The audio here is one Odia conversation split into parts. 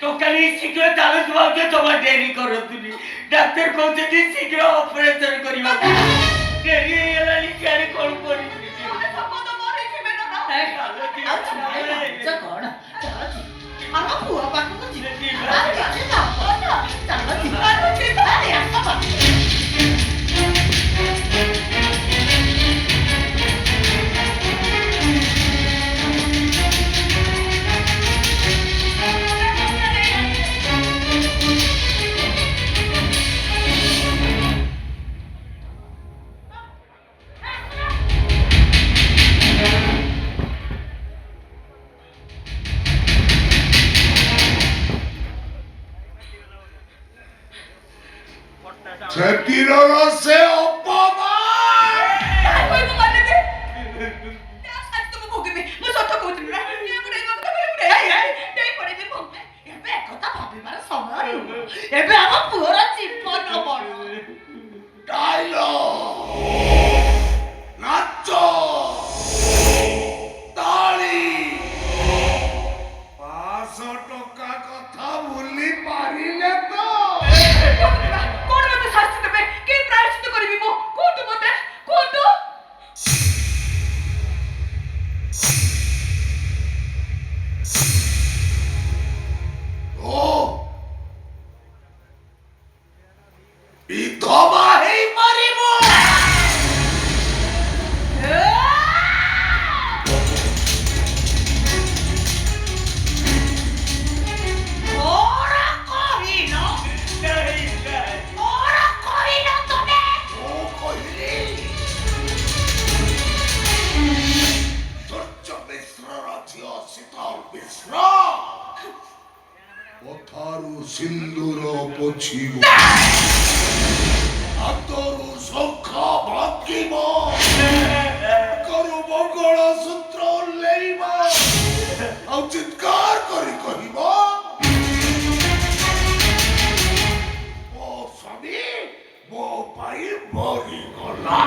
দোকানে শীঘ্র চালু তোমাকে তোমার দেরি করো তুমি ডাক্তার কৌশলী শীঘ্র অপারেশন করিবা দেরি হয়ে গেলানি কেন কল করি Sekiranya apa ଏବେ ଆମ ପୁଅର ଜୀବନ ବଡ଼ Dialogue, nacho, tali, 500 ଟଙ୍କା କଥା ଭୁଲି ପାରିଲେ ତ কোন মতে শাস্তি দেবে কে প্রায়শ্চিত্ত করবি মো কোটু মতে কোটু ଓ ବିଧବା ହେଇପାରିବ ওরা কহিল ওরা কহিল তুমি ମୁଁ କହିଲି ସୂର୍ଯ୍ୟ ମିଶ୍ରର ଝିଅ ଶୀତଳ ମିଶ୍ର କଥାରୁ ସିନ୍ଦୁର ପୋଛିବ ହାତରୁ ଶଙ୍ଖ ଭାଙ୍ଗିବ କରୁ ମଙ୍ଗଳସୂତ୍ର ଓହ୍ଲେଇବ ଆଉ ଚିତ୍କାର କରି କହିବ ମୋ ସ୍ୱାମୀ ମୋ ପାଇଁ ମରିଗଲା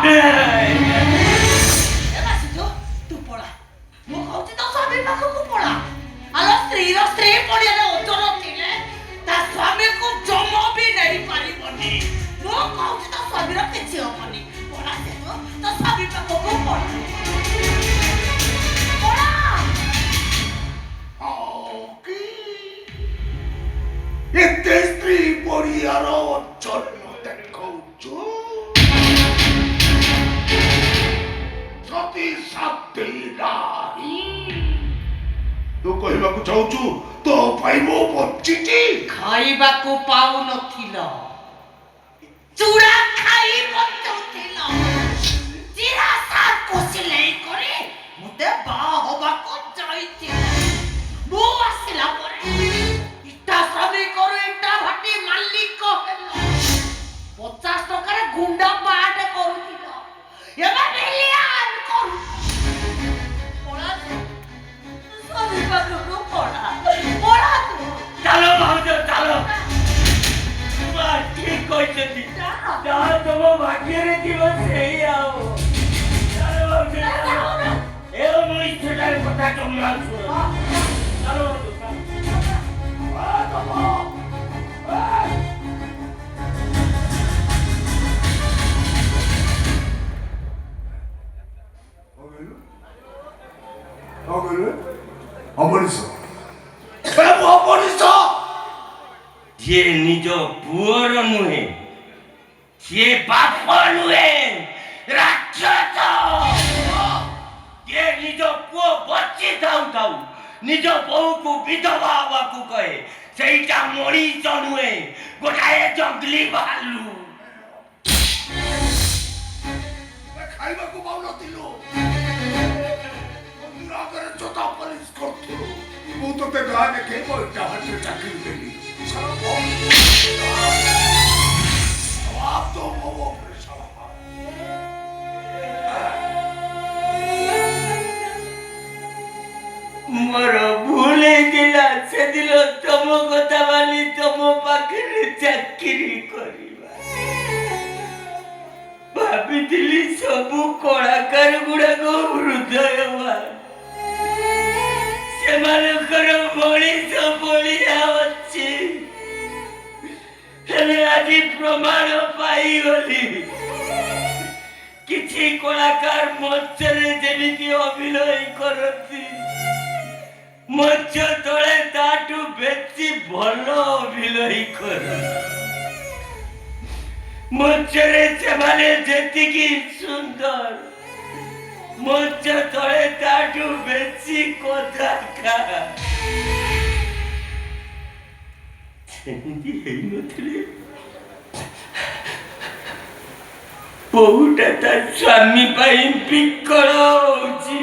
এবা সিধু তু পড়া মো কହୁଛି ତ ସ୍ୱାମୀ ପାଖକୁ ପଳା ଆଲୋ ସ୍ତ୍ରୀ ପଡ଼ିଆରେ ଓଜନ ଥିଲେ ତା ସ୍ୱାମୀକୁ ଜମା ବି ନେଇ ପାରିବନି ମୁଁ କହୁଛି ତ ସ୍ୱାମୀର କିଛି ହବନି ପଳା ସିଧୁ ତ ସ୍ୱାମୀ ପାଖକୁ ପଳା ପଳା ଆଉ କି ଏତେ ସ୍ତ୍ରୀ ପଡ଼ିଆର ଜନ୍ମ ଦେଖାଉଛୁ ସତୀ ସାଥୀ ନାହିଁ ତୁ କହିବାକୁ ଚାହୁଁଛୁ ତୋ ପାଇଁ ମୁଁ ବଞ୍ଚିଛି ଖାଇବାକୁ ପାଉନଥିଲ ଚୁଡ଼ା ଖାଇ ବଞ୍ଚୁଥିଲ ଚିରା ସାକୁ ସିଲେଇ କରି ମୋତେ ବାହା ହବାକୁ ଯାଇଥିଲ ମୁଁ ଆସିଲା ପରେ ଇଟା ଶ୍ରମିକରୁ ଇଟା ଭାଟି ମାଲିକ ହେଲ 50 ଟଙ୍କାରେ ଗୁଣ୍ଡା ପାଟ କରୁଥିଲ ଏବେ ମିଲିୟନ କରୁ ପଳା ସ୍ୱାମୀ ପାଖକୁ ପଳା ପଳା ତୁ ଚାଲ ଭାଉଜ ଚାଲ ମା ଠିକ କହିଛନ୍ତି ଯାହା ତମ ଭାଗ୍ୟରେ ଥିବ ସେଇ ଆଉ ଚାଲ ଭାଉଜ ଚାଲ ଏ ମୋ ଇଚ୍ଛାଟାରେ କଥା ଜମା ଶୁଣ ଚାଲ ଯିଏ ନିଜ ପୁଅର ନୁହେଁ ସିଏ ବାପ ନୁହେଁ ରାକ୍ଷସ ଯିଏ ନିଜ ପୁଅ ବଞ୍ଚି ଥାଉ ଥାଉ ନିଜ ବୋଉକୁ ବିଧବା ହବାକୁ କହେ ସେଇଟା ମଣିଷ ନୁହେଁ ଗୋଟାଏ ଜଙ୍ଗଲି ଭାଲୁ ଖାଇବାକୁ ପାଉନଥିଲୁ ମନ୍ଦିର ଆଗରେ ଜୋତା ପଲିସ କରୁଥିଲୁ ମୁଁ ତୋତେ ଗାଁ ଦେଖେଇ ମୋ ଇଟା ଭାଟିରେ ଚାକିରି ଦେଲି ଜବାବ ଦो ମୋ ଉପରେ ମୋର ଭୁଲ ହେଇଥିଲା ସେଦିନ ତମ କଥା ମାନି ତମ ପାଖରେ ଚାକିରି କରିବା ଭାବିଥିଲି ସବୁ କଳାକାର ଗୁଡାକ ହୃଦୟବାନ ସେମାନଙ୍କର ମଣିଷ ଭଳିଆ ଅଛି। ହେଲେ ଆଜି ପ୍ରମାଣ ପାଇଗଲି କିଛି କଳାକାର ମଞ୍ଚରେ ଯେମିତି ଅଭିନୟ କରନ୍ତି, ମଞ୍ଚ ତଳେ ତାଠୁ ବେଶୀ ଭଲ ଅଭିନୟ କରନ୍ତି। ମଞ୍ଚରେ ସେମାନେ ଯେତିକି ସୁନ୍ଦର, ମଞ୍ଚ ତଳେ ତାଠୁ ବେଶୀ କଥା ସେମିତି ହେଇନଥିଲେ ବୋହୁଟା ତା ସ୍ୱାମୀ ପାଇଁ ବିକଳ ହଉଛି।